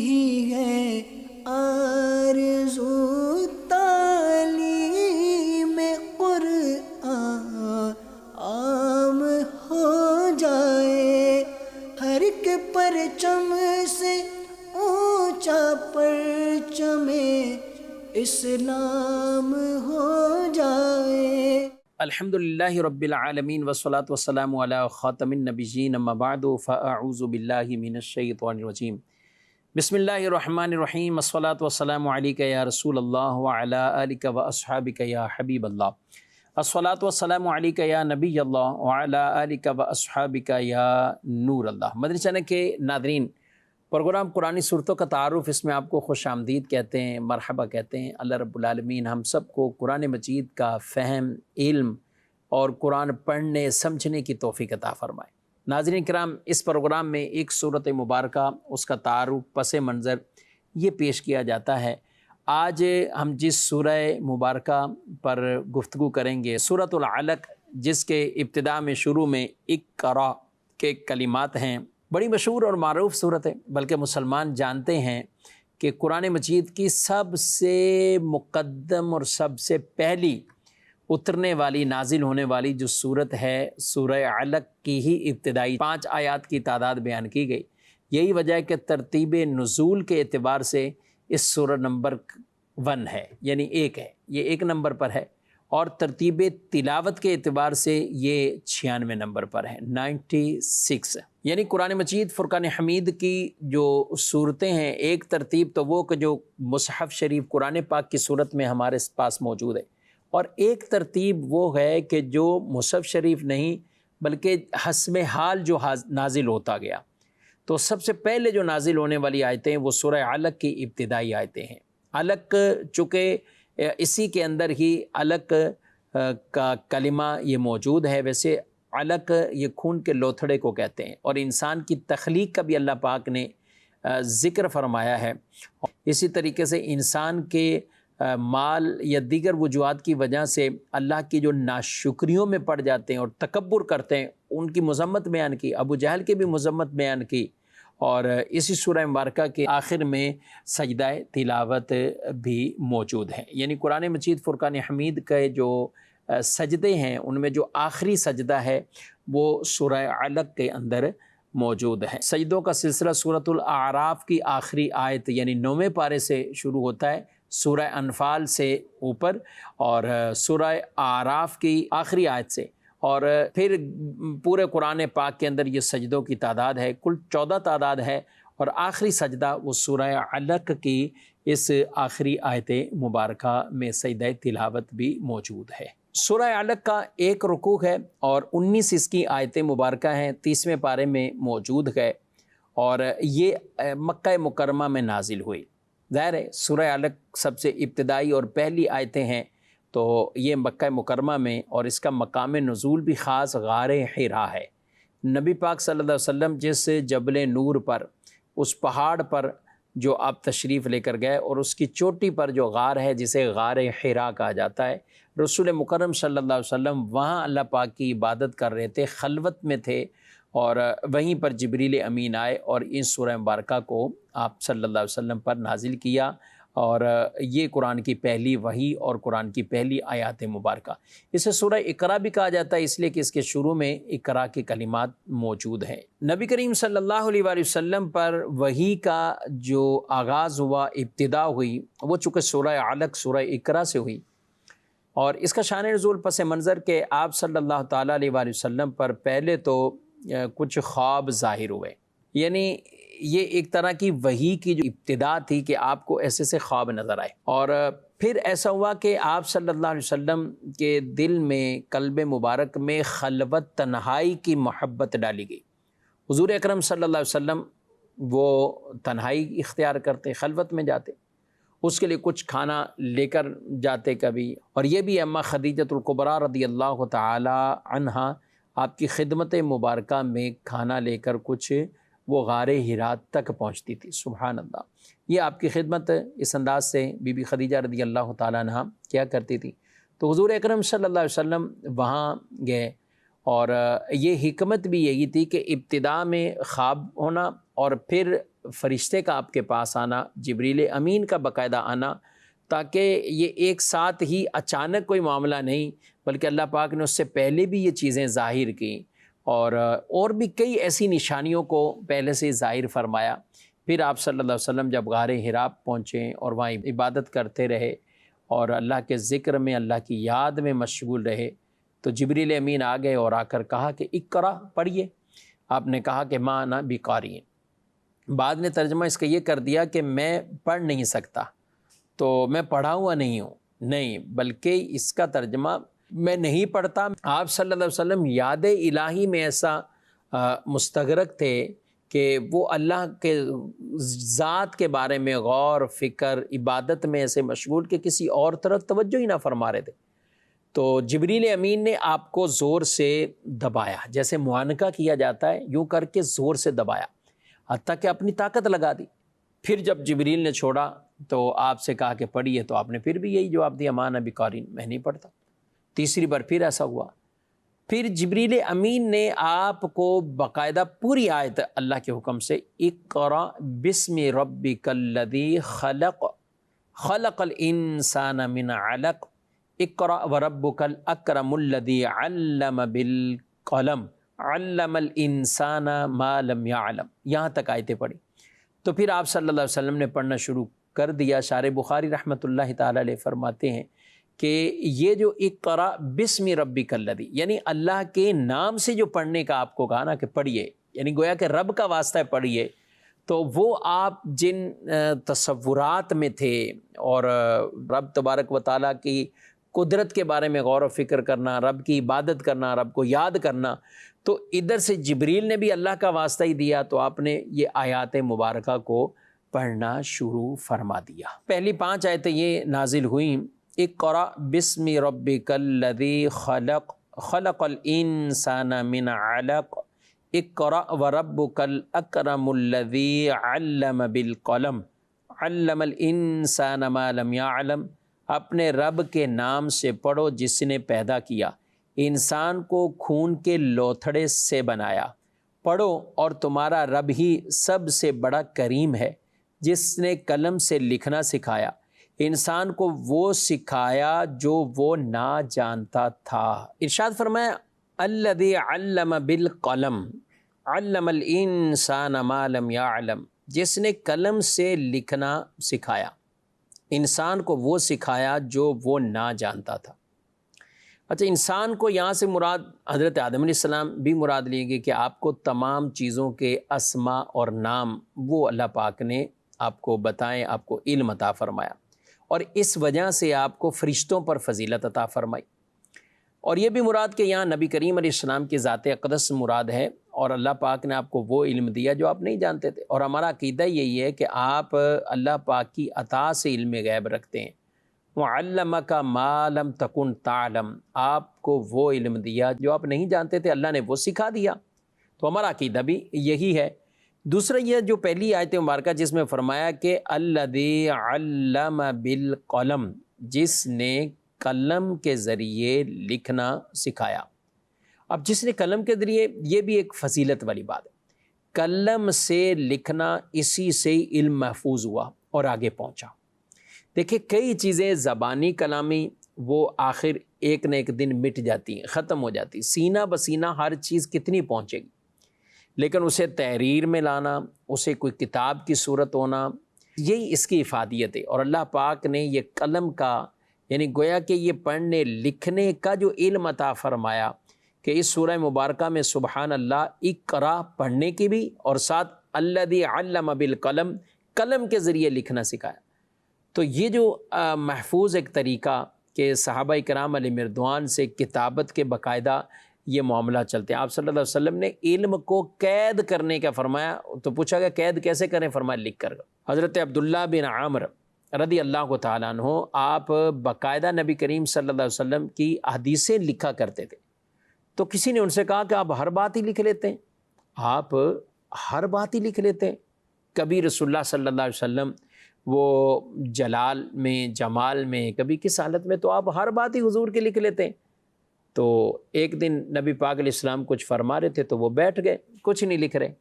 ہی ہے آرزو تعلیم قرآن عام ہو جائے، ہر ایک پرچم سے اونچا پرچم اسلام ہو جائے۔ الحمدللہ رب العالمین والصلاة والسلام علی خاتم النبیین، اما بعد فاعوذ باللہ من الشیطان الرجیم۔ بسم اللہ الرحمن الرحیم، الصلاة والسلام علیک یا رسول اللہ وعلی آلک واصحابک یا حبیب اللہ، الصلاة والسلام علیک یا نبی اللہ وعلی آلک واصحابک یا نور اللہ۔ مدنی چینل کے ناظرین، پروگرام قرآنی صورتوں کا تعارف، اس میں آپ کو خوش آمدید کہتے ہیں، مرحبا کہتے ہیں۔ اللہ رب العالمین ہم سب کو قرآن مجید کا فہم، علم اور قرآن پڑھنے سمجھنے کی توفیق عطا فرمائے۔ ناظرین کرام، اس پروگرام میں ایک صورت مبارکہ، اس کا تعارف، پس منظر یہ پیش کیا جاتا ہے۔ آج ہم جس سورہ مبارکہ پر گفتگو کریں گے، سورۃ العلق، جس کے ابتداء میں شروع میں اقرأ کے کلمات ہیں، بڑی مشہور اور معروف صورت ہے، بلکہ مسلمان جانتے ہیں کہ قرآن مجید کی سب سے مقدم اور سب سے پہلی اترنے والی، نازل ہونے والی جو صورت ہے، سورہ علق کی ہی ابتدائی 5 آیات کی تعداد بیان کی گئی۔ یہی وجہ ہے کہ ترتیب نزول کے اعتبار سے اس سورہ نمبر 1 ہے، یعنی 1 ہے، یہ 1 نمبر پر ہے، اور ترتیب تلاوت کے اعتبار سے یہ 96 نمبر پر ہے، 96۔ یعنی قرآن مجید فرقان حمید کی جو صورتیں ہیں، ایک ترتیب تو وہ کہ جو مصحف شریف قرآن پاک کی صورت میں ہمارے پاس موجود ہے، اور ایک ترتیب وہ ہے کہ جو مصحف شریف نہیں بلکہ حسب حال جو نازل ہوتا گیا۔ تو سب سے پہلے جو نازل ہونے والی آیتیں وہ سورہ علق کی ابتدائی آیتیں ہیں۔ علق چونکہ اسی کے اندر ہی علق کا کلمہ یہ موجود ہے، ویسے علق یہ خون کے لوتھڑے کو کہتے ہیں، اور انسان کی تخلیق کا بھی اللہ پاک نے ذکر فرمایا ہے۔ اسی طریقے سے انسان کے مال یا دیگر وجوہات کی وجہ سے اللہ کی جو ناشکریوں میں پڑ جاتے ہیں اور تکبر کرتے ہیں، ان کی مذمت بیان کی، ابو جہل کی بھی مذمت بیان کی، اور اسی سورہ مبارکہ کے آخر میں سجدہ تلاوت بھی موجود ہے۔ یعنی قرآن مجید فرقان حمید کے جو سجدے ہیں، ان میں جو آخری سجدہ ہے وہ سورہ علق کے اندر موجود ہے۔ سجدوں کا سلسلہ سورۃ الاعراف کی آخری آیت یعنی 9ویں پارے سے شروع ہوتا ہے، سورہ انفال سے اوپر، اور سورہ اعراف کی آخری آیت سے، اور پھر پورے قرآن پاک کے اندر یہ سجدوں کی تعداد ہے، کل 14 تعداد ہے، اور آخری سجدہ وہ سورہ علق کی اس آخری آیت مبارکہ میں سجدہ تلاوت بھی موجود ہے۔ سورہ علق کا 1 رکوع ہے اور 19 اس کی آیتیں مبارکہ ہیں، 30ویں پارے میں موجود ہے، اور یہ مکہ مکرمہ میں نازل ہوئی۔ ظاہر ہے سورہ علق سب سے ابتدائی اور پہلی آیتیں ہیں، تو یہ مکہ مکرمہ میں، اور اس کا مقام نزول بھی خاص غار حرا ہے۔ نبی پاک صلی اللہ علیہ وسلم جس جبل نور پر، اس پہاڑ پر جو آپ تشریف لے کر گئے، اور اس کی چوٹی پر جو غار ہے جسے غار حرا کہا جاتا ہے، رسول مکرم صلی اللہ علیہ وسلم وہاں اللہ پاک کی عبادت کر رہے تھے، خلوت میں تھے، اور وہیں پر جبریل امین آئے اور ان سورہ مبارکہ کو آپ صلی اللہ علیہ وسلم پر نازل کیا، اور یہ قرآن کی پہلی وحی اور قرآن کی پہلی آیات مبارکہ۔ اسے سورہ اقرا بھی کہا جاتا ہے، اس لیے کہ اس کے شروع میں اقرا کے کلمات موجود ہیں۔ نبی کریم صلی اللہ علیہ وآلہ وسلم پر وحی کا جو آغاز ہوا، ابتدا ہوئی، وہ چونکہ سورہ علق، سورہ اقرا سے ہوئی، اور اس کا شان نزول پس منظر کہ آپ صلی اللہ تعالیٰ علیہ وآلہ وسلم پر پہلے تو کچھ خواب ظاہر ہوئے، یعنی یہ ایک طرح کی وحی کی جو ابتدا تھی کہ آپ کو ایسے سے خواب نظر آئے، اور پھر ایسا ہوا کہ آپ صلی اللہ علیہ وسلم کے دل میں، قلب مبارک میں خلوت، تنہائی کی محبت ڈالی گئی۔ حضور اکرم صلی اللہ علیہ وسلم وہ تنہائی اختیار کرتے، خلوت میں جاتے، اس کے لیے کچھ کھانا لے کر جاتے کبھی، اور یہ بھی اماں خدیجۃ الکبریٰ رضی اللہ تعالی عنہا آپ کی خدمت مبارکہ میں کھانا لے کر کچھ وہ غار حرا تک پہنچتی تھی۔ سبحان اللہ، یہ آپ کی خدمت اس انداز سے بی بی خدیجہ رضی اللہ تعالیٰ عنہا کیا کرتی تھی۔ تو حضور اکرم صلی اللہ علیہ وسلم وہاں گئے، اور یہ حکمت بھی یہی تھی کہ ابتدا میں خواب ہونا اور پھر فرشتے کا آپ کے پاس آنا، جبریل امین کا باقاعدہ آنا، تاکہ یہ ایک ساتھ ہی اچانک کوئی معاملہ نہیں، بلکہ اللہ پاک نے اس سے پہلے بھی یہ چیزیں ظاہر کیں اور بھی کئی ایسی نشانیوں کو پہلے سے ظاہر فرمایا۔ پھر آپ صلی اللہ علیہ وسلم جب غار حرا پہنچیں اور وہاں عبادت کرتے رہے اور اللہ کے ذکر میں، اللہ کی یاد میں مشغول رہے، تو جبریل امین آ گئے اور آ کر کہا کہ اقرا، پڑھیے۔ آپ نے کہا کہ ما انا بقاری۔ بعد نے ترجمہ اس کا یہ کر دیا کہ میں پڑھ نہیں سکتا، تو میں پڑھا ہوا نہیں ہوں، نہیں، بلکہ اس کا ترجمہ میں نہیں پڑھتا۔ آپ صلی اللہ علیہ وسلم یاد الہی میں ایسا مستغرق تھے کہ وہ اللہ کے ذات کے بارے میں غور فکر، عبادت میں ایسے مشغول کہ کسی اور طرف توجہ ہی نہ فرما رہے تھے۔ تو جبریل امین نے آپ کو زور سے دبایا، جیسے معانقہ کیا جاتا ہے، یوں کر کے زور سے دبایا، حتیٰ کہ اپنی طاقت لگا دی۔ پھر جب جبریل نے چھوڑا تو آپ سے کہا کہ پڑھیے، تو آپ نے پھر بھی یہی جواب دیا، ما انا بقارئ، میں نہیں پڑھتا۔ تیسری بار پھر ایسا ہوا۔ پھر جبریل امین نے آپ کو باقاعدہ پوری آیت اللہ کے حکم سے، اقرأ بسم ربک الذی خلق، خلق الانسان من علق، اقرأ وربک الاکرم الذی علم بالقلم، علم الانسان ما لم یعلم، یہاں تک آیتیں پڑھی۔ تو پھر آپ صلی اللہ علیہ وسلم نے پڑھنا شروع کر دیا۔ شارح بخاری رحمۃ اللہ تعالی علیہ فرماتے ہیں کہ یہ جو اقرأ بسم ربک الذی، یعنی اللہ کے نام سے جو پڑھنے کا آپ کو کہا نا کہ پڑھیے، یعنی گویا کہ رب کا واسطہ ہے پڑھیے، تو وہ آپ جن تصورات میں تھے اور رب تبارک و تعالیٰ کی قدرت کے بارے میں غور و فکر کرنا، رب کی عبادت کرنا، رب کو یاد کرنا، تو ادھر سے جبریل نے بھی اللہ کا واسطہ ہی دیا، تو آپ نے یہ آیات مبارکہ کو پڑھنا شروع فرما دیا۔ پہلی 5 آیتیں یہ نازل ہوئیں، اقرأ بسم ربک الذی خلق، خلق الانسان من علق، اقرأ وربک الاکرم الذی علم بالقلم، علم الانسان ما لم یعلم، اپنے رب کے نام سے پڑھو جس نے پیدا کیا، انسان کو خون کے لوتھڑے سے بنایا۔ پڑھو اور تمہارا رب ہی سب سے بڑا کریم ہے، جس نے قلم سے لکھنا سکھایا، انسان کو وہ سکھایا جو وہ نہ جانتا تھا۔ ارشاد فرمایا الذی علم بالقلم، علم الانسان ما لم یعلم، جس نے قلم سے لکھنا سکھایا، انسان کو وہ سکھایا جو وہ نہ جانتا تھا۔ اچھا، انسان کو یہاں سے مراد حضرت آدم علیہ السلام بھی مراد لیے گئے کہ آپ کو تمام چیزوں کے اسماء اور نام وہ اللہ پاک نے آپ کو بتائیں، آپ کو علم عطا فرمایا، اور اس وجہ سے آپ کو فرشتوں پر فضیلت عطا فرمائی۔ اور یہ بھی مراد کہ یہاں نبی کریم علیہ السلام کی ذات اقدس مراد ہے، اور اللہ پاک نے آپ کو وہ علم دیا جو آپ نہیں جانتے تھے۔ اور ہمارا عقیدہ یہی ہے کہ آپ اللہ پاک کی عطا سے علم غیب رکھتے ہیں۔ وَعَلَّمَكَ مَا لَمْ تَكُنْ تَعْلَمْ، آپ کو وہ علم دیا جو آپ نہیں جانتے تھے، اللہ نے وہ سکھا دیا۔ تو ہمارا عقیدہ بھی یہی ہے۔ دوسرا یہ جو پہلی آیت مبارکہ جس میں فرمایا کہ الذی علم بالقلم، جس نے قلم کے ذریعے لکھنا سکھایا۔ اب جس نے قلم کے ذریعے، یہ بھی ایک فضیلت والی بات ہے۔ قلم سے لکھنا، اسی سے علم محفوظ ہوا اور آگے پہنچا۔ دیکھیں، کئی چیزیں زبانی کلامی وہ آخر ایک نہ ایک دن مٹ جاتی ہیں، ختم ہو جاتی، سینہ بسینہ ہر چیز کتنی پہنچے گی، لیکن اسے تحریر میں لانا، اسے کوئی کتاب کی صورت ہونا، یہی اس کی افادیت ہے۔ اور اللہ پاک نے یہ قلم کا، یعنی گویا کہ یہ پڑھنے لکھنے کا جو علم عطا فرمایا، کہ اس سورہ مبارکہ میں سبحان اللہ اقرا پڑھنے کی بھی، اور ساتھ الذی علم بالقلم، قلم کے ذریعے لکھنا سکھایا۔ تو یہ جو محفوظ ایک طریقہ کہ صحابہ کرام علیہ مردوان سے کتابت کے باقاعدہ یہ معاملہ چلتے ہیں۔ آپ صلی اللہ علیہ وسلم نے علم کو قید کرنے کا فرمایا، تو پوچھا گیا قید کیسے کریں؟ فرمایا لکھ کر۔ حضرت عبداللہ بن عامر رضی اللہ تعالیٰ عنہ، آپ باقاعدہ نبی کریم صلی اللہ علیہ وسلم کی حدیثیں لکھا کرتے تھے۔ تو کسی نے ان سے کہا کہ آپ ہر بات ہی لکھ لیتے ہیں، آپ ہر بات ہی لکھ لیتے ہیں۔ کبھی رسول اللہ صلی اللہ علیہ وسلم وہ جلال میں، جمال میں، کبھی کس حالت میں، تو آپ ہر بات ہی حضور کے لکھ لیتے ہیں۔ تو ایک دن نبی پاک علیہ السلام کچھ فرما رہے تھے، تو وہ بیٹھ گئے، کچھ نہیں لکھ رہے۔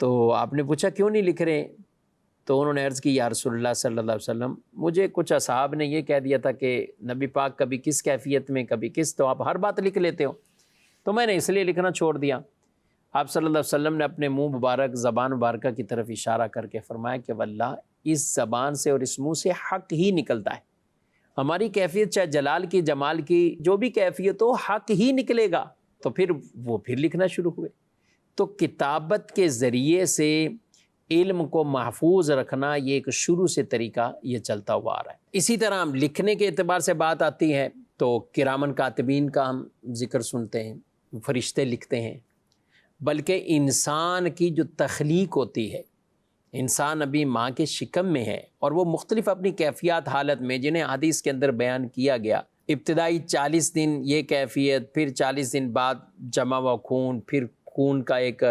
تو آپ نے پوچھا کیوں نہیں لکھ رہے؟ تو انہوں نے عرض کی یا رسول اللہ صلی اللہ علیہ وسلم مجھے کچھ اصحاب نے یہ کہہ دیا تھا کہ نبی پاک کبھی کس کیفیت میں کبھی کس، تو آپ ہر بات لکھ لیتے ہو، تو میں نے اس لیے لکھنا چھوڑ دیا۔ آپ صلی اللہ علیہ وسلم نے اپنے منہ مبارک زبان مبارکہ کی طرف اشارہ کر کے فرمایا کہ واللہ اس زبان سے اور اس منہ سے حق ہی نکلتا ہے، ہماری کیفیت چاہے جلال کی جمال کی جو بھی کیفیت ہو حق ہی نکلے گا۔ تو پھر وہ لکھنا شروع ہوئے۔ تو کتابت کے ذریعے سے علم کو محفوظ رکھنا یہ ایک شروع سے طریقہ یہ چلتا ہوا آ رہا ہے۔ اسی طرح ہم لکھنے کے اعتبار سے بات آتی ہے تو کرامن کاتبین کا ہم ذکر سنتے ہیں، فرشتے لکھتے ہیں، بلکہ انسان کی جو تخلیق ہوتی ہے، انسان ابھی ماں کے شکم میں ہے اور وہ مختلف اپنی کیفیات حالت میں جنہیں حدیث کے اندر بیان کیا گیا، ابتدائی 40 دن یہ کیفیت، پھر 40 دن بعد جمع ہوا خون، پھر خون کا ایک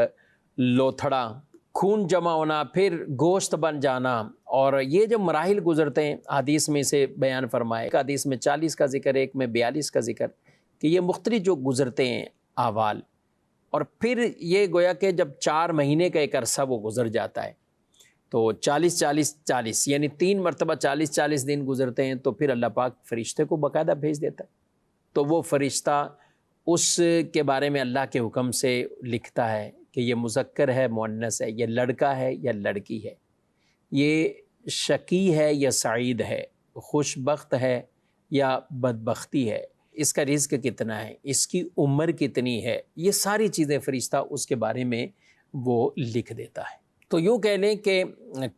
لوتھڑا، خون جمع ہونا، پھر گوشت بن جانا، اور یہ جو مراحل گزرتے ہیں حدیث میں سے بیان فرمائے، ایک حدیث میں 40 کا ذکر ہے، ایک میں 42 کا ذکر، کہ یہ مختلف جو گزرتے ہیں احوال، اور پھر یہ گویا کہ جب 4 مہینے کا ایک عرصہ وہ گزر جاتا ہے تو 40 یعنی 3 مرتبہ 40 دن گزرتے ہیں، تو پھر اللہ پاک فرشتے کو باقاعدہ بھیج دیتا ہے، تو وہ فرشتہ اس کے بارے میں اللہ کے حکم سے لکھتا ہے کہ یہ مذکر ہے مؤنث ہے، یہ لڑکا ہے یا لڑکی ہے، یہ شقی ہے یا سعید ہے، خوش بخت ہے یا بدبختی ہے، اس کا رزق کتنا ہے، اس کی عمر کتنی ہے، یہ ساری چیزیں فرشتہ اس کے بارے میں وہ لکھ دیتا ہے۔ تو یوں کہہ لیں کہ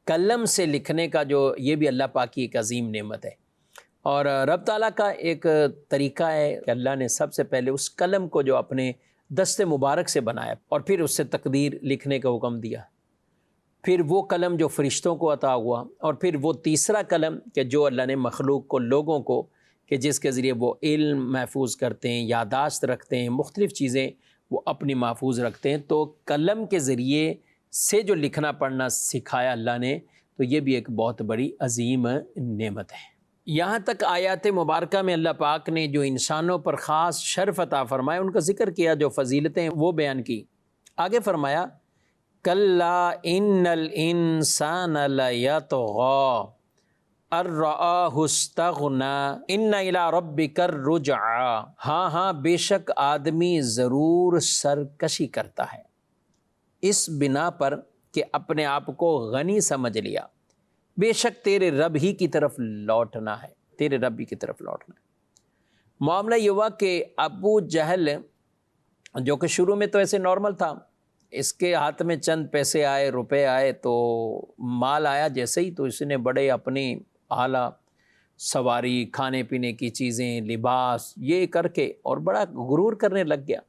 قلم سے لکھنے کا جو یہ بھی اللہ پاک کی ایک عظیم نعمت ہے، اور رب تعالیٰ کا ایک طریقہ ہے کہ اللہ نے سب سے پہلے اس قلم کو جو اپنے دست مبارک سے بنایا اور پھر اس سے تقدیر لکھنے کا حکم دیا، پھر وہ قلم جو فرشتوں کو عطا ہوا، اور پھر وہ تیسرا قلم کہ جو اللہ نے مخلوق کو، لوگوں کو، کہ جس کے ذریعے وہ علم محفوظ کرتے ہیں، یاداشت رکھتے ہیں، مختلف چیزیں وہ اپنی محفوظ رکھتے ہیں، تو قلم کے ذریعے سے جو لکھنا پڑھنا سکھایا اللہ نے، تو یہ بھی ایک بہت بڑی عظیم نعمت ہے۔ یہاں تک آیات مبارکہ میں اللہ پاک نے جو انسانوں پر خاص شرف عطا فرمایا، ان کا ذکر کیا، جو فضیلتیں وہ بیان کی۔ آگے فرمایا کلا ان الانسان لیطغی ان رآہ استغنی ان الی ربک الرجعی، ہاں بے شک آدمی ضرور سرکشی کرتا ہے اس بنا پر کہ اپنے آپ کو غنی سمجھ لیا، بے شک تیرے رب ہی کی طرف لوٹنا ہے، تیرے رب ہی کی طرف لوٹنا ہے۔ معاملہ یہ ہوا کہ ابو جہل جو کہ شروع میں تو ایسے نارمل تھا، اس کے ہاتھ میں چند پیسے آئے، روپے آئے، تو مال آیا جیسے ہی، تو اس نے بڑے اپنی اعلیٰ سواری، کھانے پینے کی چیزیں، لباس، یہ کر کے اور بڑا غرور کرنے لگ گیا۔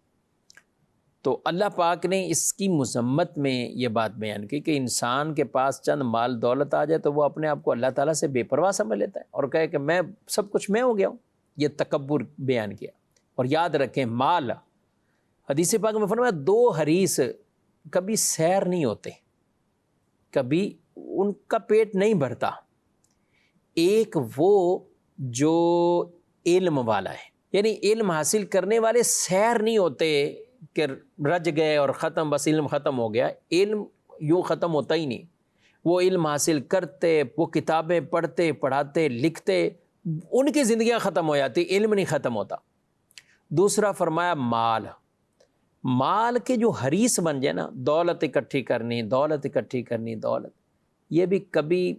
تو اللہ پاک نے اس کی مذمت میں یہ بات بیان کی کہ انسان کے پاس چند مال دولت آ جائے تو وہ اپنے آپ کو اللہ تعالیٰ سے بے پرواہ سمجھ لیتا ہے اور کہے کہ میں سب کچھ میں ہو گیا ہوں، یہ تکبر بیان کیا۔ اور یاد رکھیں مال، حدیث پاک میں فرمایا 2 حریص کبھی سیر نہیں ہوتے، کبھی ان کا پیٹ نہیں بھرتا، ایک وہ جو علم والا ہے، یعنی علم حاصل کرنے والے سیر نہیں ہوتے کہ رج گئے اور ختم، بس علم ختم ہو گیا، علم یوں ختم ہوتا ہی نہیں، وہ علم حاصل کرتے، وہ کتابیں پڑھتے، پڑھاتے، لکھتے، ان کی زندگیاں ختم ہو جاتی، علم نہیں ختم ہوتا۔ دوسرا فرمایا مال کے جو حریص بن جائے نا، دولت اکٹھی کرنی، دولت اکٹھی کرنی، دولت، یہ بھی کبھی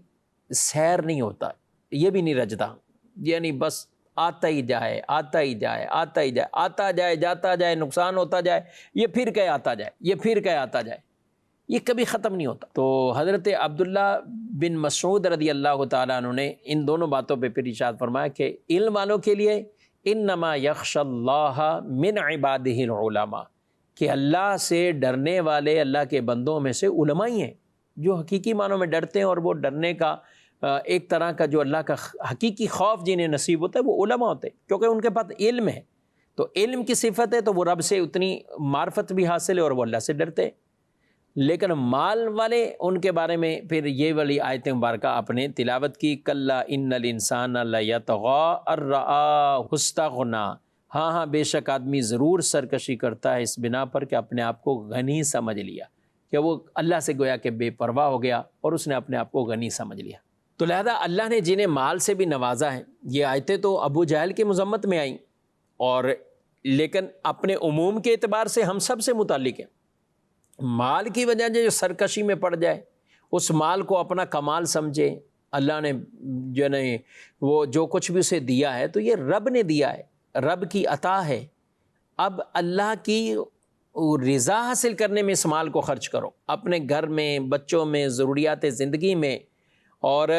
سیر نہیں ہوتا، یہ بھی نہیں رجتا، یعنی بس آتا ہی جائے، آتا ہی جائے، آتا ہی جائے، آتا جائے، جاتا جائے، نقصان ہوتا جائے، یہ پھر کہ آتا جائے، یہ پھر کہ آتا جائے، یہ کبھی ختم نہیں ہوتا۔ تو حضرت عبداللہ بن مسعود رضی اللہ تعالیٰ عنہ نے ان دونوں باتوں پہ پھر ارشاد فرمایا کہ علم والوں کے لیے انما یخشی اللہ من عبادہ العلماء، کہ اللہ سے ڈرنے والے اللہ کے بندوں میں سے علماء ہی ہیں، جو حقیقی معنوں میں ڈرتے ہیں، اور وہ ڈرنے کا ایک طرح کا جو اللہ کا حقیقی خوف جنہیں نصیب ہوتا ہے وہ علماء ہوتے ہیں، کیونکہ ان کے پاس علم ہے، تو علم کی صفت ہے تو وہ رب سے اتنی معرفت بھی حاصل ہے اور وہ اللہ سے ڈرتے ہیں۔ لیکن مال والے، ان کے بارے میں پھر یہ والی آیت مبارکہ آپ نے تلاوت کی، کلا ان الانسان لیطغی ان رآہ استغنی، ہاں بے شک آدمی ضرور سرکشی کرتا ہے اس بنا پر کہ اپنے آپ کو غنی سمجھ لیا، کہ وہ اللہ سے گویا کہ بے پرواہ ہو گیا اور اس نے اپنے آپ کو غنی سمجھ لیا۔ تو لہذا اللہ نے جنہیں مال سے بھی نوازا ہے، یہ آیتیں تو ابو جہل کی مذمت میں آئیں، اور لیکن اپنے عموم کے اعتبار سے ہم سب سے متعلق ہیں۔ مال کی وجہ جو سرکشی میں پڑ جائے، اس مال کو اپنا کمال سمجھے، اللہ نے جو ہے وہ جو کچھ بھی اسے دیا ہے تو یہ رب نے دیا ہے، رب کی عطا ہے، اب اللہ کی رضا حاصل کرنے میں اس مال کو خرچ کرو، اپنے گھر میں، بچوں میں، ضروریات زندگی میں، اور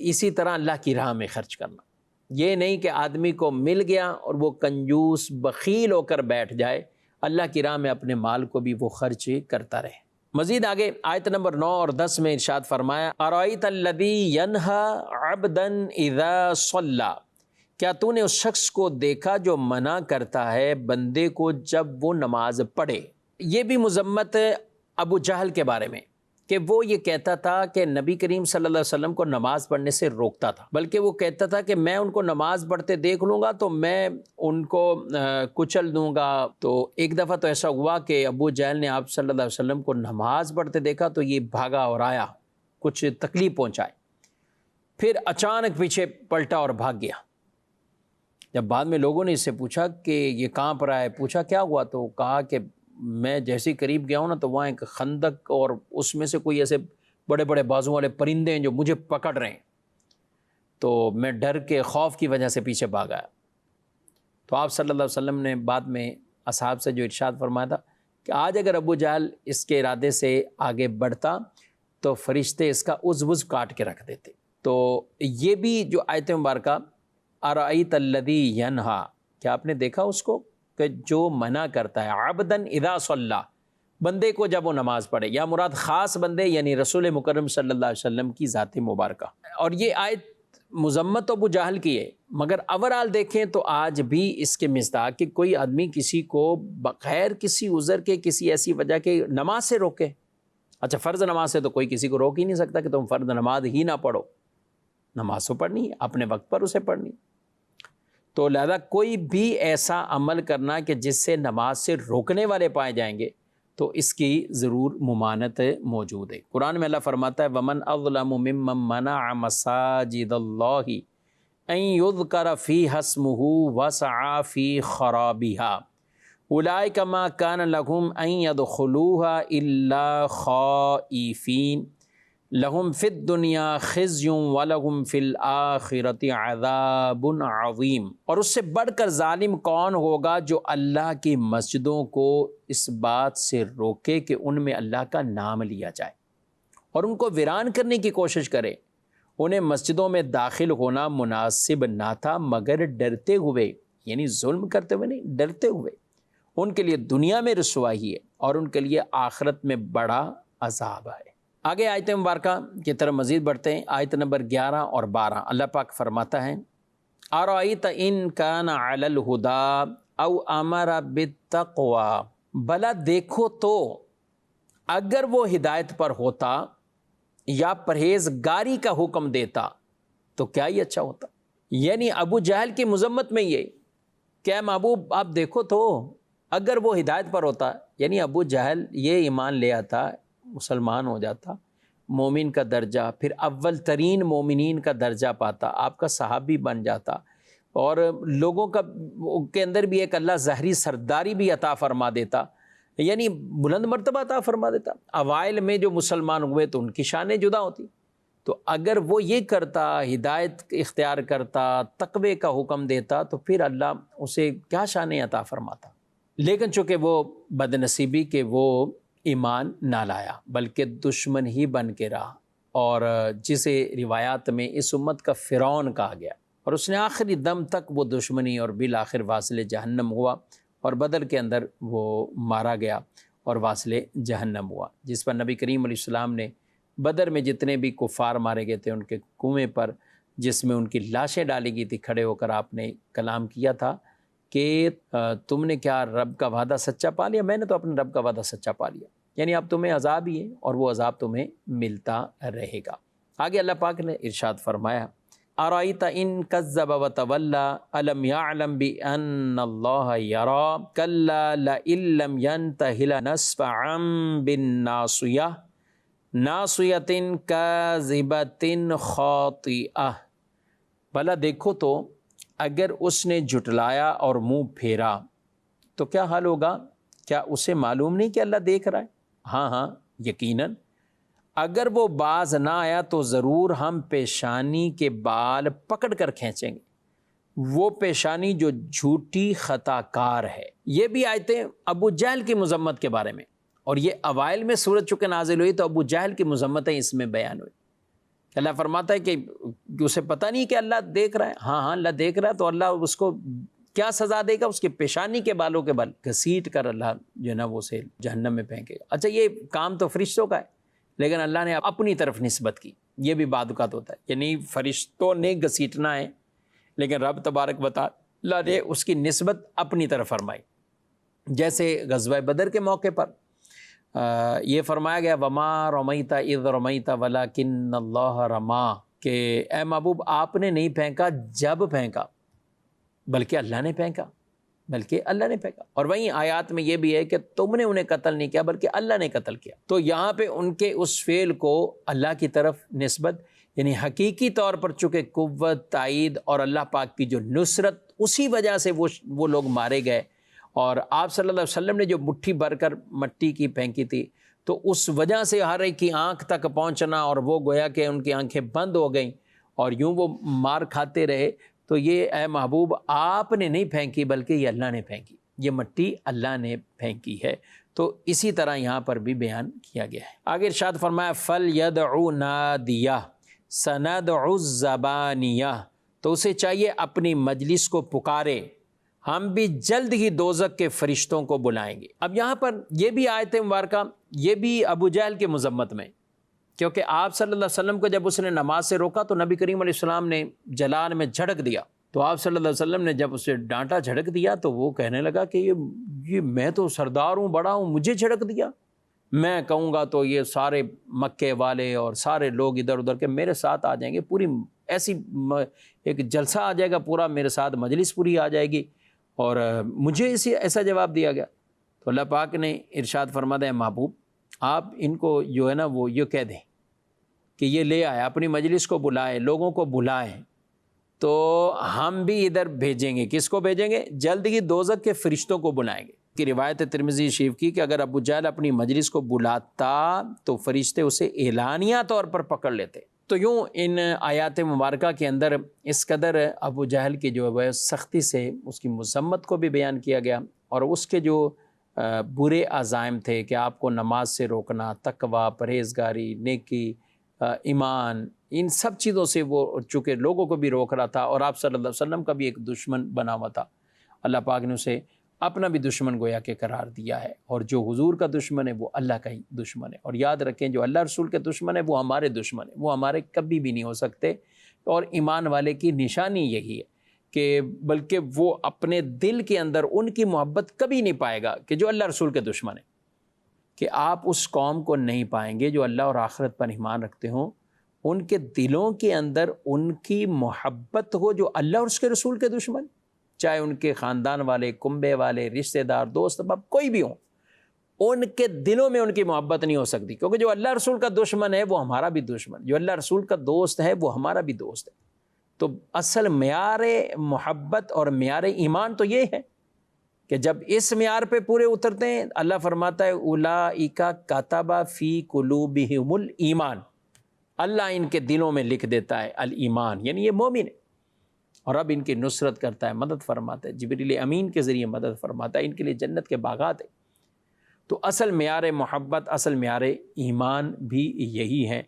اسی طرح اللہ کی راہ میں خرچ کرنا۔ یہ نہیں کہ آدمی کو مل گیا اور وہ کنجوس بخیل ہو کر بیٹھ جائے، اللہ کی راہ میں اپنے مال کو بھی وہ خرچ کرتا رہے۔ مزید آگے آیت نمبر 9 اور 10 میں ارشاد فرمایا، اَرَأَيْتَ الَّذِي يَنْهَى عَبْدًا إِذَا صَلَّى، کیا تو نے اس شخص کو دیکھا جو منع کرتا ہے بندے کو جب وہ نماز پڑھے؟ یہ بھی مذمت ابو جہل کے بارے میں کہ وہ یہ کہتا تھا کہ نبی کریم صلی اللہ علیہ وسلم کو نماز پڑھنے سے روکتا تھا، بلکہ وہ کہتا تھا کہ میں ان کو نماز پڑھتے دیکھ لوں گا تو میں ان کو کچل دوں گا۔ تو ایک دفعہ تو ایسا ہوا کہ ابو جہل نے آپ صلی اللہ علیہ وسلم کو نماز پڑھتے دیکھا تو یہ بھاگا اور آیا، کچھ تکلیف پہنچائے، پھر اچانک پیچھے پلٹا اور بھاگ گیا۔ جب بعد میں لوگوں نے اس سے پوچھا کہ یہ کہاں پر آئے، پوچھا کیا ہوا، تو کہا کہ میں جیسے قریب گیا ہوں نا تو وہاں ایک خندق اور اس میں سے کوئی ایسے بڑے بڑے بازوں والے پرندے ہیں جو مجھے پکڑ رہے ہیں، تو میں ڈر کے خوف کی وجہ سے پیچھے بھاگ آیا۔ تو آپ صلی اللہ علیہ وسلم نے بعد میں اصحاب سے جو ارشاد فرمایا تھا کہ آج اگر ابو جہل اس کے ارادے سے آگے بڑھتا تو فرشتے اس کا عضو کاٹ کے رکھ دیتے۔ تو یہ بھی جو آیت مبارکہ اَرَأَيْتَ الَّذِي يَنْهَى، کیا آپ نے دیکھا اس کو کہ جو منع کرتا ہے، عبداً اذا صلی، بندے کو جب وہ نماز پڑھے، یا مراد خاص بندے یعنی رسول مکرم صلی اللہ علیہ وسلم کی ذات مبارکہ۔ اور یہ آیت مذمت تو ابو جہل کی ہے، مگر اوورآل دیکھیں تو آج بھی اس کے مصداق کہ کوئی آدمی کسی کو بغیر کسی عذر کے، کسی ایسی وجہ کے نماز سے روکے۔ اچھا فرض نماز سے تو کوئی کسی کو روک ہی نہیں سکتا کہ تم فرض نماز ہی نہ پڑھو، نماز تو پڑھنی ہے، اپنے وقت پر اسے پڑھنی۔ تو لہذا کوئی بھی ایسا عمل کرنا کہ جس سے نماز سے روکنے والے پائے جائیں گے تو اس کی ضرور ممانعت موجود ہے۔ قرآن میں اللہ فرماتا ہے وَمَنْ أَظْلَمُ مِمَّنْ مَنَعَ مَسَاجِدَ اللَّهِ أَنْ يُذْكَرَ فِيهَا اسْمُهُ وَسَعَى فِي خَرَابِهَا أُولَئِكَ مَا كَانَ لَهُمْ أَنْ يَدْخُلُوهَا إِلَّا خَائِفِينَ لَهُمْ فِي الدُّنْيَا خِزْيٌ وَلَهُمْ فِي الْآخِرَةِ عَذَابٌ عَظِيمٌ۔ اور اس سے بڑھ کر ظالم کون ہوگا جو اللہ کی مسجدوں کو اس بات سے روکے کہ ان میں اللہ کا نام لیا جائے اور ان کو ویران کرنے کی کوشش کرے۔ انہیں مسجدوں میں داخل ہونا مناسب نہ تھا مگر ڈرتے ہوئے، یعنی ظلم کرتے ہوئے نہیں، ڈرتے ہوئے۔ ان کے لیے دنیا میں رسوائی ہے اور ان کے لیے آخرت میں بڑا عذاب ہے۔ آگے آیت مبارکہ کی طرف مزید بڑھتے ہیں، آیت نمبر 11 اور 12 اللہ پاک فرماتا ہے اَرَأَيْتَ إِن كَانَ عَلَى الْهُدَىٰ أَوْ أَمَرَ بِالتَّقْوَىٰ، بھلا دیکھو تو اگر وہ ہدایت پر ہوتا یا پرہیزگاری کا حکم دیتا تو کیا ہی اچھا ہوتا۔ یعنی ابو جہل کی مذمت میں یہ کہ محبوب آپ دیکھو تو اگر وہ ہدایت پر ہوتا، یعنی ابو جہل یہ ایمان لے آتا، مسلمان ہو جاتا، مومن کا درجہ، پھر اول ترین مومنین کا درجہ پاتا، آپ کا صحابی بن جاتا، اور لوگوں کا کے اندر بھی ایک اللہ ظاہری سرداری بھی عطا فرما دیتا، یعنی بلند مرتبہ عطا فرما دیتا۔ اوائل میں جو مسلمان ہوئے تو ان کی شانیں جدا ہوتی، تو اگر وہ یہ کرتا، ہدایت اختیار کرتا، تقوی کا حکم دیتا تو پھر اللہ اسے کیا شانیں عطا فرماتا۔ لیکن چونکہ وہ بدنصیبی کہ وہ ایمان نہ لایا بلکہ دشمن ہی بن کے رہا، اور جسے روایات میں اس امت کا فرعون کہا گیا، اور اس نے آخری دم تک وہ دشمنی اور بالآخر واصل جہنم ہوا، اور بدر کے اندر وہ مارا گیا اور واصل جہنم ہوا، جس پر نبی کریم علیہ السلام نے بدر میں جتنے بھی کفار مارے گئے تھے ان کے کنویں پر جس میں ان کی لاشیں ڈالی گئی تھی کھڑے ہو کر آپ نے کلام کیا تھا کہ تم نے کیا رب کا وعدہ سچا پا لیا؟ میں نے تو اپنے رب کا وعدہ سچا پا لیا، یعنی اب تمہیں عذاب ہی ہے اور وہ عذاب تمہیں ملتا رہے گا۔ آگے اللہ پاک نے ارشاد فرمایا ارائیت ان کذب وتولی الم یعلم بان اللہ یری کلا لئن لم ینتہ لنسفعا بالناصیہ ناصیۃ کاذبۃ خاطئہ۔ بھلا دیکھو تو اگر اس نے جھٹلایا اور منہ پھیرا تو کیا حال ہوگا؟ کیا اسے معلوم نہیں کہ اللہ دیکھ رہا ہے؟ ہاں ہاں یقیناً، اگر وہ باز نہ آیا تو ضرور ہم پیشانی کے بال پکڑ کر کھینچیں گے، وہ پیشانی جو جھوٹی خطا کار ہے۔ یہ بھی آیتیں ابو جہل کی مذمت کے بارے میں، اور یہ اوائل میں سورت چونکہ نازل ہوئی تو ابو جہل کی مذمتیں اس میں بیان ہوئی۔ اللہ فرماتا ہے کہ اسے پتہ نہیں کہ اللہ دیکھ رہا ہے۔ ہاں ہاں اللہ دیکھ رہا ہے، تو اللہ اس کو کیا سزا دے گا؟ اس کے پیشانی کے بالوں کے بال گھسیٹ کر اللہ جو ہے نا وہ اسے جہنم میں پھینکے گا۔ اچھا یہ کام تو فرشتوں کا ہے، لیکن اللہ نے اپنی طرف نسبت کی، یہ بھی بعد اوقات ہوتا ہے، یعنی فرشتوں نے گھسیٹنا ہے لیکن رب تبارک و تعالی نے اس کی نسبت اپنی طرف فرمائی۔ جیسے غزوہ بدر کے موقع پر یہ فرمایا گیا وما رمیت اذ رمیت ولکن اللہ رما، کہ اے محبوب آپ نے نہیں پھینکا جب پھینکا بلکہ اللہ نے پھینکا، بلکہ اللہ نے پھینکا۔ اور وہیں آیات میں یہ بھی ہے کہ تم نے انہیں قتل نہیں کیا بلکہ اللہ نے قتل کیا۔ تو یہاں پہ ان کے اس فعل کو اللہ کی طرف نسبت، یعنی حقیقی طور پر چونکہ قوت، تائید اور اللہ پاک کی جو نصرت، اسی وجہ سے وہ لوگ مارے گئے۔ اور آپ صلی اللہ علیہ وسلم نے جو مٹھی بھر کر مٹی کی پھینکی تھی تو اس وجہ سے ہر ایک کی آنکھ تک پہنچنا، اور وہ گویا کہ ان کی آنکھیں بند ہو گئیں اور یوں وہ مار کھاتے رہے۔ تو یہ اے محبوب آپ نے نہیں پھینکی بلکہ یہ اللہ نے پھینکی، یہ مٹی اللہ نے پھینکی ہے۔ تو اسی طرح یہاں پر بھی بیان کیا گیا ہے۔ آگے ارشاد فرمایا فَلْيَدْعُ نَادِيَهْ سَنَدْعُ الزَّبَانِيَةَ، تو اسے چاہیے اپنی مجلس کو پکارے، ہم بھی جلد ہی دوزخ کے فرشتوں کو بلائیں گے۔ اب یہاں پر یہ بھی آیت مبارکہ، یہ بھی ابو جہل کے مذمت میں، کیونکہ آپ صلی اللہ علیہ وسلم کو جب اس نے نماز سے روکا تو نبی کریم علیہ السلام نے جلال میں جھڑک دیا، تو آپ صلی اللہ علیہ وسلم نے جب اسے ڈانٹا، جھڑک دیا، تو وہ کہنے لگا کہ یہ میں تو سردار ہوں، بڑا ہوں، مجھے جھڑک دیا، میں کہوں گا تو یہ سارے مکے والے اور سارے لوگ ادھر ادھر کے میرے ساتھ آ جائیں گے، پوری ایسی ایک جلسہ آ جائے گا، پورا میرے ساتھ مجلس پوری آ جائے گی، اور مجھے ایسا جواب دیا گیا۔ تو اللہ پاک نے ارشاد فرما دیا محبوب آپ ان کو جو ہے نا وہ یہ کہہ دیں کہ یہ لے آئے، اپنی مجلس کو بلائے، لوگوں کو بلائیں، تو ہم بھی ادھر بھیجیں گے۔ کس کو بھیجیں گے؟ جلد ہی دوزخ کے فرشتوں کو بلائیں گے۔ کی روایت ترمذی شریف کی کہ اگر ابو جہل اپنی مجلس کو بلاتا تو فرشتے اسے اعلانیہ طور پر پکڑ لیتے۔ تو یوں ان آیات مبارکہ کے اندر اس قدر ابو جہل کی جو ہے سختی سے اس کی مذمت کو بھی بیان کیا گیا، اور اس کے جو برے عزائم تھے کہ آپ کو نماز سے روکنا، تقوی، پرہیزگاری، نیکی، ایمان، ان سب چیزوں سے وہ چونکہ لوگوں کو بھی روک رہا تھا، اور آپ صلی اللہ علیہ وسلم کا بھی ایک دشمن بنا ہوا تھا، اللہ پاک نے اسے اپنا بھی دشمن گویا کہ قرار دیا ہے، اور جو حضور کا دشمن ہے وہ اللہ کا ہی دشمن ہے۔ اور یاد رکھیں جو اللہ رسول کے دشمن ہے وہ ہمارے دشمن ہے، وہ ہمارے کبھی بھی نہیں ہو سکتے۔ اور ایمان والے کی نشانی یہی ہے کہ بلکہ وہ اپنے دل کے اندر ان کی محبت کبھی نہیں پائے گا کہ جو اللہ رسول کے دشمن ہے، کہ آپ اس قوم کو نہیں پائیں گے جو اللہ اور آخرت پر ایمان رکھتے ہوں، ان کے دلوں کے اندر ان کی محبت ہو جو اللہ اور اس کے رسول کے دشمن، چاہے ان کے خاندان والے، کنبے والے، رشتہ دار، دوست احباب کوئی بھی ہوں، ان کے دلوں میں ان کی محبت نہیں ہو سکتی، کیونکہ جو اللہ رسول کا دشمن ہے وہ ہمارا بھی دشمن، جو اللہ رسول کا دوست ہے وہ ہمارا بھی دوست ہے۔ تو اصل معیار محبت اور معیار ایمان تو یہ ہے کہ جب اس معیار پہ پورے اترتے ہیں، اللہ فرماتا ہے اولئک کتب فی قلوبہم الایمان، اللہ ان کے دلوں میں لکھ دیتا ہے الایمان، یعنی یہ مومن ہے، اور اب ان کی نصرت کرتا ہے، مدد فرماتا ہے، جبریل امین کے ذریعے مدد فرماتا ہے، ان کے لیے جنت کے باغات ہیں۔ تو اصل معیار محبت، اصل معیار ایمان بھی یہی ہے۔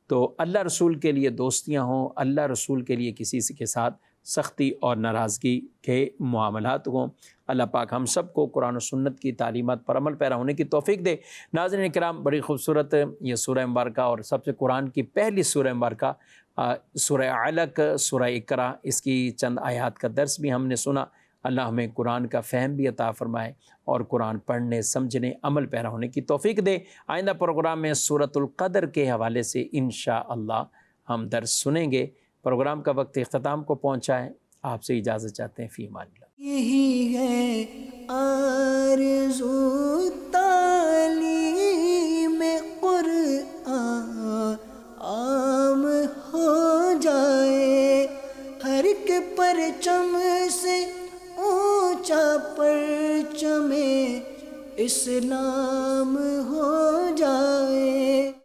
تو اللہ رسول کے لیے دوستیاں ہوں، اللہ رسول کے لیے کسی کے ساتھ سختی اور ناراضگی کے معاملات ہوں۔ اللہ پاک ہم سب کو قرآن و سنت کی تعلیمات پر عمل پیرا ہونے کی توفیق دے۔ ناظرین کرام، بڑی خوبصورت یہ سورہ مبارکہ اور سب سے قرآن کی پہلی سورہ مبارکہ سورہ علق، سورہ اقرا، اس کی چند آیات کا درس بھی ہم نے سنا۔ اللہ ہمیں قرآن کا فہم بھی عطا فرمائے اور قرآن پڑھنے، سمجھنے، عمل پیرا ہونے کی توفیق دے۔ آئندہ پروگرام میں سورۃ القدر کے حوالے سے انشاءاللہ ہم درس سنیں گے۔ پروگرام کا وقت اختتام کو پہنچا ہے، آپ سے اجازت چاہتے ہیں، فی امان اللہ۔ یہی ہے آرزو تعلیم قرآن عام ہو جائے، ہر ایک پرچم سے اونچا پرچم اسلام ہو جائے۔